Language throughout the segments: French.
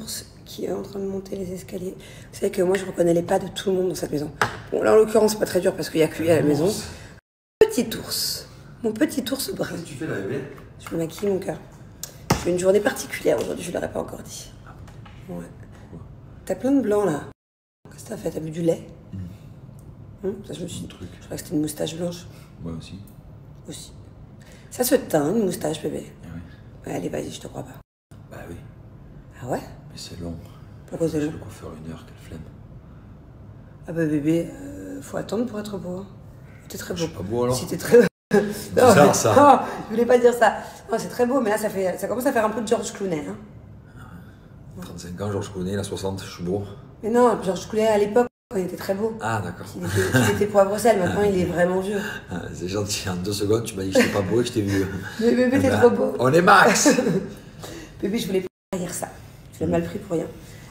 d'ours qui est en train de monter les escaliers. Vous savez que moi, je reconnais les pas de tout le monde dans cette maison. Bon, là, en l'occurrence, c'est pas très dur parce qu'il y a que lui à la maison. Petit ours. Mon petit ours brun. Qu'est-ce que tu fais là, bébé? Je me maquille mon cœur. J'ai une journée particulière aujourd'hui, je ne l'aurais pas encore dit. Ouais. T'as plein de blanc là. Qu'est-ce que t'as fait? T'as bu du lait? Ça, je me suis dit. Je crois que c'était une moustache blanche. Moi aussi. Aussi. Ça se teint, une moustache, bébé. Ah oui. Ouais, allez, vas-y, je te crois pas. Bah oui. Ah ouais? Mais c'est long. Pourquoi c'est long? Je le coiffeur 1 heure, quelle flemme. Ah bah bébé, faut attendre pour être beau. T'es très beau. Je suis pas beau alors? Si t'es très... C'est bizarre ça. Non, je voulais pas dire ça. Non, c'est très beau, mais là, ça commence à faire un peu de George Clooney. Hein. 35 ans, Georges Clooney, il a 60, je suis beau. Mais non, George Clooney, à l'époque, il était très beau. Ah d'accord. Il était pour à Bruxelles, maintenant il est vraiment vieux. Ah, c'est gentil, en 2 secondes, tu m'as dit que j'étais pas beau et que j'étais vieux. Mais bébé, t'es trop beau. On est max. Bébé, je voulais pas dire ça. Je l'ai mal pris pour rien.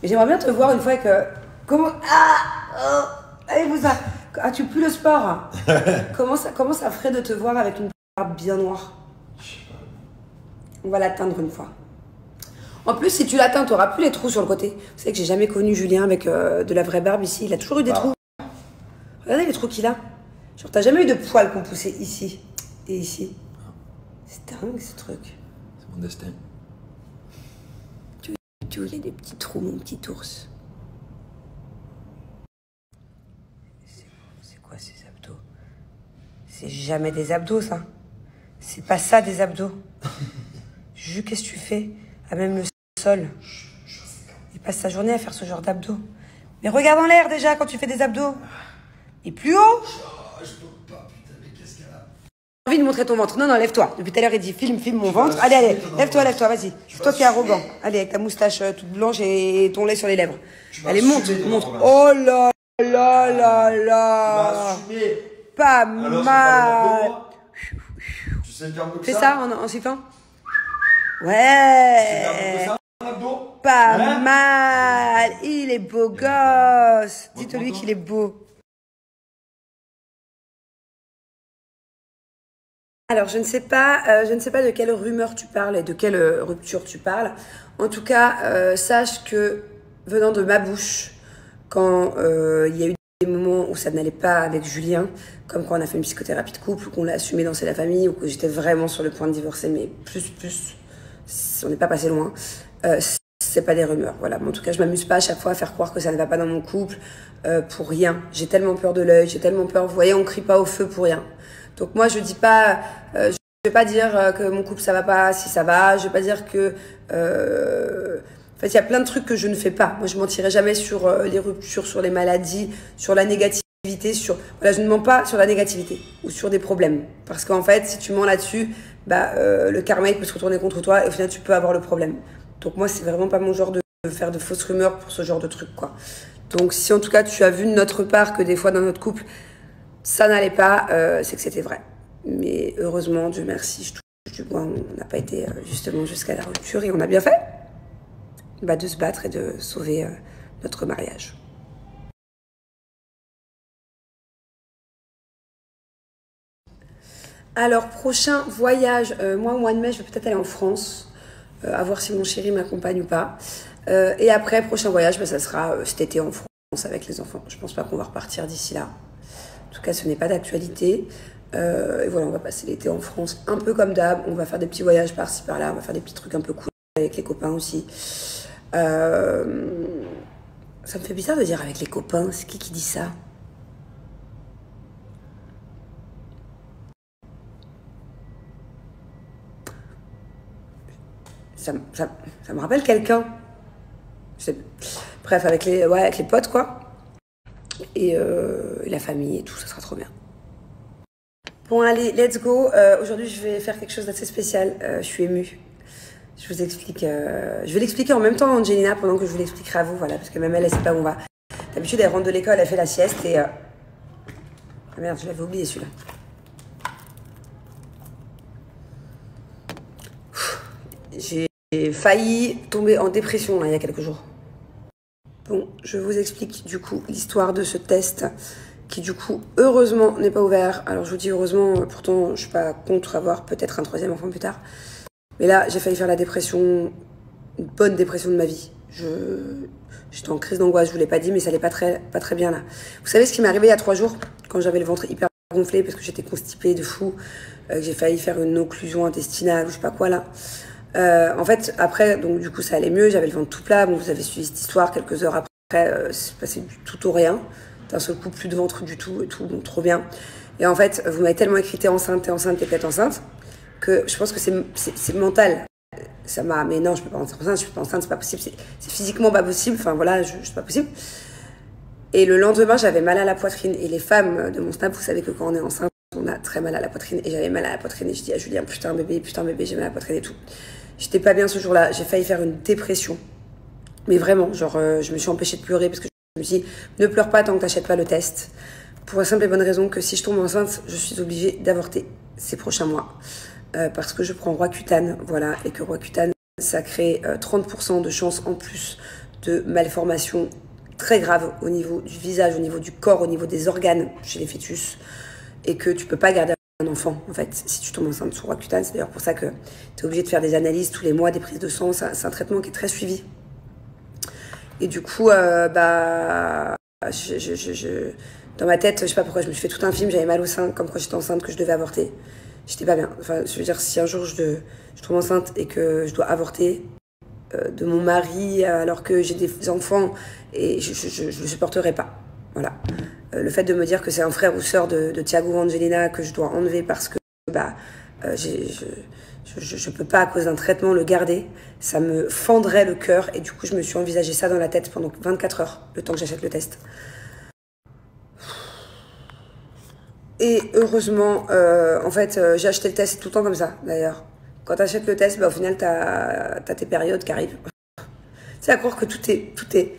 Mais j'aimerais bien te voir une fois que... Comment... Allez, vous ça. Ah, tu pues le sport. Hein. Comment ça ferait de te voir avec une barbe bien noire? On va l'atteindre une fois. En plus, si tu l'atteins, tu n'auras plus les trous sur le côté. Vous savez que j'ai jamais connu Julien avec de la vraie barbe ici. Il a toujours eu des trous. Regardez les trous qu'il a. Genre, t'as jamais eu de poils qu'on poussait ici et ici. C'est dingue, ce truc. C'est mon destin. Tu il y a des petits trous, mon petit ours. C'est quoi ces abdos? C'est jamais des abdos, ça. C'est pas ça, des abdos. Juju, qu'est-ce que tu fais? À même le sol. Il passe sa journée à faire ce genre d'abdos. Mais regarde en l'air déjà quand tu fais des abdos. Et plus haut. Je peux pas, putain, mais qu'est-ce qu'elle a? J'ai envie de montrer ton ventre. Non, non, lève-toi. Depuis tout à l'heure, il dit filme mon ventre. Allez, allez, lève-toi, vas-y. C'est toi qui es arrogant. Allez, avec ta moustache toute blanche et ton lait sur les lèvres. Allez, montre. Oh là là là là. Pas mal. Tu sais faire un peu Fais ça en sifflant. Ouais. Pas mal. Il est beau gosse. Dites-lui qu'il est beau. Alors, je ne sais pas de quelle rumeur tu parles et de quelle rupture tu parles. En tout cas, sache que venant de ma bouche, quand il y a eu des moments où ça n'allait pas avec Julien, comme quand on a fait une psychothérapie de couple, ou qu'on l'a assumé dans la famille, ou que j'étais vraiment sur le point de divorcer, mais plus, on n'est pas passé loin. C'est pas des rumeurs, voilà. Mais en tout cas, je m'amuse pas à chaque fois à faire croire que ça ne va pas dans mon couple pour rien. J'ai tellement peur de l'œil, j'ai tellement peur. Vous voyez, on crie pas au feu pour rien. Donc moi, je dis pas, je vais pas dire que mon couple ça va pas, si ça va. Je vais pas dire que, en fait, il y a plein de trucs que je ne fais pas. Moi, je mentirai jamais sur les ruptures, sur les maladies, sur la négativité, voilà, je ne mens pas sur la négativité ou sur des problèmes. Parce qu'en fait, si tu mens là-dessus, bah, le karma il peut se retourner contre toi et au final, tu peux avoir le problème. Donc moi, c'est vraiment pas mon genre de faire de fausses rumeurs pour ce genre de trucs, quoi. Donc si en tout cas, tu as vu de notre part que des fois dans notre couple, ça n'allait pas, c'est que c'était vrai. Mais heureusement, Dieu merci, je touche du bois, on n'a pas été justement jusqu'à la rupture et on a bien fait bah, de se battre et de sauver notre mariage. Alors, prochain voyage, moi au mois de mai, je vais peut-être aller en France, à voir si mon chéri m'accompagne ou pas. Et après, prochain voyage, bah, ça sera cet été en France avec les enfants. Je pense pas qu'on va repartir d'ici là. En tout cas, ce n'est pas d'actualité. Et voilà, on va passer l'été en France un peu comme d'hab. On va faire des petits voyages par-ci par-là. On va faire des petits trucs un peu cool avec les copains aussi. Ça me fait bizarre de dire avec les copains. C'est qui dit ça? Ça me rappelle quelqu'un. Bref, avec les potes, quoi. Et la famille et tout, ça sera trop bien. Bon, allez, let's go. Aujourd'hui, je vais faire quelque chose d'assez spécial. Je suis émue. Je vous explique. Je vais l'expliquer en même temps à Angelina pendant que je vous l'expliquerai à vous, voilà, parce que même elle sait pas où on va. D'habitude, elle rentre de l'école, elle fait la sieste et... Ah merde, je l'avais oublié celui-là. J'ai failli tomber en dépression là, il y a quelques jours. Bon, je vous explique du coup l'histoire de ce test qui du coup, heureusement, n'est pas ouvert. Alors je vous dis heureusement, pourtant je suis pas contre avoir peut-être un troisième enfant plus tard. Mais là, j'ai failli faire la dépression, une bonne dépression de ma vie. J'étais en crise d'angoisse, je vous l'ai pas dit, mais ça allait pas très bien là. Vous savez ce qui m'est arrivé il y a 3 jours, quand j'avais le ventre hyper gonflé parce que j'étais constipée de fou, que j'ai failli faire une occlusion intestinale ou je sais pas quoi là. En fait, après, donc du coup ça allait mieux, j'avais le ventre tout plat, bon, vous avez suivi cette histoire, quelques heures après, c'est passé du tout au rien. D'un seul coup, plus de ventre du tout et tout, donc trop bien. Et en fait, vous m'avez tellement écrit t'es enceinte, t'es peut-être enceinte, que je pense que c'est mental. Ça m'a, mais non, je peux pas être enceinte, je suis pas enceinte, c'est pas possible, c'est physiquement pas possible, enfin voilà, c'est pas possible. Et le lendemain, j'avais mal à la poitrine. Et les femmes de mon snap, vous savez que quand on est enceinte, on a très mal à la poitrine. Et j'avais mal à la poitrine. Et je dis à Julien, putain bébé, j'ai mal à la poitrine et tout. J'étais pas bien ce jour-là. J'ai failli faire une dépression. Mais vraiment, genre, je me suis empêchée de pleurer parce que je me suis dit, ne pleure pas tant que t'achètes pas le test. Pour la simple et bonne raison que si je tombe enceinte, je suis obligée d'avorter ces prochains mois. Parce que je prends Roaccutane, voilà. Et que Roaccutane, ça crée 30% de chances en plus de malformations très grave au niveau du visage, au niveau du corps, au niveau des organes chez les fœtus, et que tu peux pas garder un enfant en fait si tu tombes enceinte sous Roaccutane. C'est d'ailleurs pour ça que tu es obligé de faire des analyses tous les mois, des prises de sang. C'est un traitement qui est très suivi. Et du coup, dans ma tête, je sais pas pourquoi, je me suis fait tout un film, j'avais mal au sein, comme quand j'étais enceinte, que je devais avorter. J'étais pas bien. Enfin, je veux dire, si un jour je tombe enceinte et que je dois avorter de mon mari alors que j'ai des enfants, et je ne supporterai pas. Voilà. Le fait de me dire que c'est un frère ou sœur de Thiago ou Angelina que je dois enlever parce que je peux pas à cause d'un traitement le garder, ça me fendrait le cœur, et du coup je me suis envisagé ça dans la tête pendant 24 heures, le temps que j'achète le test. Et heureusement, en fait, j'ai acheté le test tout le temps comme ça, d'ailleurs. Quand tu achètes le test, au final, t'as tes périodes qui arrivent. C'est à croire que tout est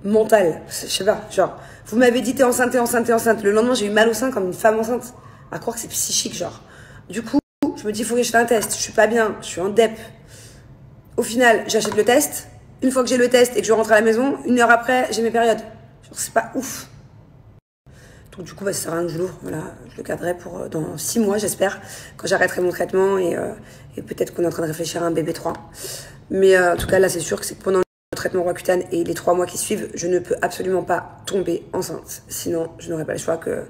mental. Je sais pas, genre, vous m'avez dit t'es enceinte. Le lendemain, j'ai eu mal au sein comme une femme enceinte. À croire que c'est psychique, genre. Du coup, je me dis, il faut que j'achète un test. Je suis pas bien, je suis en dep. Au final, j'achète le test. Une fois que j'ai le test et que je rentre à la maison, 1 heure après, j'ai mes périodes. Genre, c'est pas ouf. Donc du coup, ça sert à rien que je l'ouvre. Voilà, je le garderai pour dans 6 mois, j'espère, quand j'arrêterai mon traitement, et peut-être qu'on est en train de réfléchir à un bébé 3. Mais en tout cas, là, c'est sûr que c'est pendant le traitement Roaccutane et les 3 mois qui suivent, je ne peux absolument pas tomber enceinte. Sinon, je n'aurais pas le choix que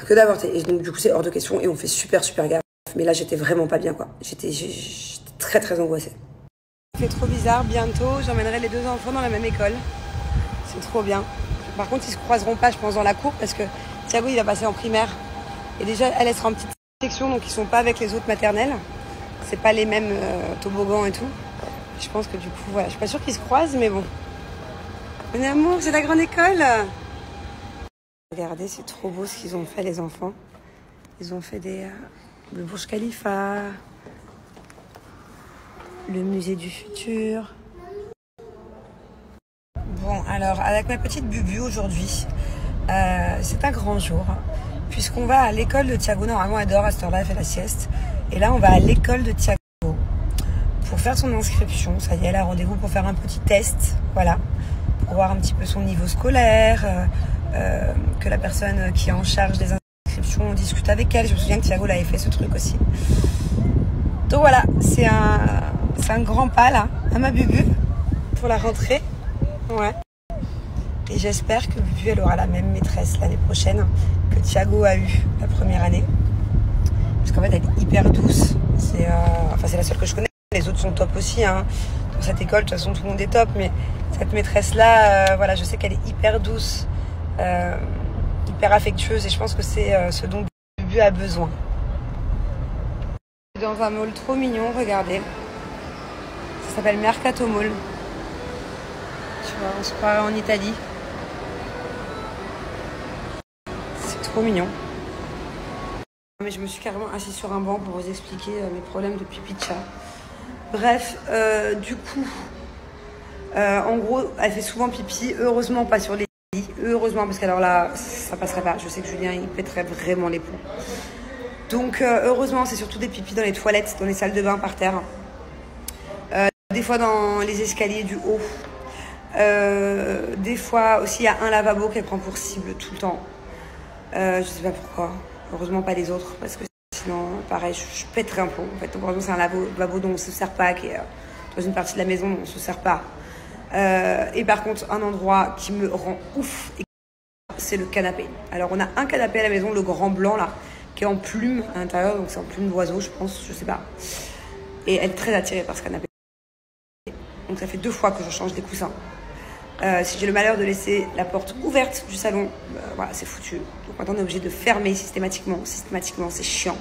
d'avorter. Et donc du coup, c'est hors de question et on fait super gaffe. Mais là, j'étais vraiment pas bien, quoi. J'étais très angoissée. C'est trop bizarre. Bientôt, j'emmènerai les 2 enfants dans la même école. C'est trop bien. Par contre, ils se croiseront pas, je pense, dans la cour parce que Thiago, il va passer en primaire. Et déjà, elle sera en petite section, donc ils sont pas avec les autres maternelles. C'est pas les mêmes toboggans et tout. Je pense que du coup, voilà, je suis pas sûre qu'ils se croisent, mais bon. Mon amour, c'est la grande école. Regardez, c'est trop beau ce qu'ils ont fait, les enfants. Ils ont fait le Burj Khalifa, le musée du futur. Bon, alors, avec ma petite Bubu aujourd'hui, c'est un grand jour, puisqu'on va à l'école de Thiago. Normalement, elle dort à cette heure-là, elle fait la sieste. Et là, on va à l'école de Thiago pour faire son inscription. Ça y est, elle a rendez-vous pour faire un petit test, voilà, pour voir un petit peu son niveau scolaire, que la personne qui est en charge des inscriptions discute avec elle. Je me souviens que Thiago l'avait fait ce truc aussi. Donc voilà, c'est un grand pas là, à ma Bubu, pour la rentrée. Ouais. Et j'espère que Bubu, elle aura la même maîtresse l'année prochaine que Thiago a eu la première année. Parce qu'en fait, elle est hyper douce. C'est la seule que je connais. Les autres sont top aussi, hein. Dans cette école, de toute façon, tout le monde est top. Mais cette maîtresse-là, voilà, je sais qu'elle est hyper douce, hyper affectueuse. Et je pense que c'est ce dont Bubu a besoin. Dans un mall trop mignon, regardez. Ça s'appelle Mercato Mall. Tu vois, on se croirait en Italie. C'est trop mignon. Mais je me suis carrément assise sur un banc pour vous expliquer mes problèmes de pipi de chat. Bref, du coup, en gros, elle fait souvent pipi. Heureusement, pas sur les lits. Heureusement, parce qu'alors là, ça passerait pas. Je sais que Julien, il pèterait vraiment les plombs. Donc, heureusement, c'est surtout des pipis dans les toilettes, dans les salles de bain par terre. Des fois, dans les escaliers du haut. Des fois aussi, il y a un lavabo qu'elle prend pour cible tout le temps. Je sais pas pourquoi. Heureusement pas les autres, parce que sinon, pareil, je pèterais un pot. En fait, heureusement, c'est un lavabo dont on se sert pas, qui est dans une partie de la maison, on ne se sert pas. Et par contre, un endroit qui me rend ouf, c'est le canapé. Alors, on a un canapé à la maison, le grand blanc, là, qui est en plume à l'intérieur. Donc, c'est en plume d'oiseau, je pense, je sais pas. Et elle est très attirée par ce canapé. Donc, ça fait 2 fois que je change les coussins. Si j'ai le malheur de laisser la porte ouverte du salon, voilà, c'est foutu. Donc maintenant, on est obligé de fermer systématiquement. Systématiquement, c'est chiant.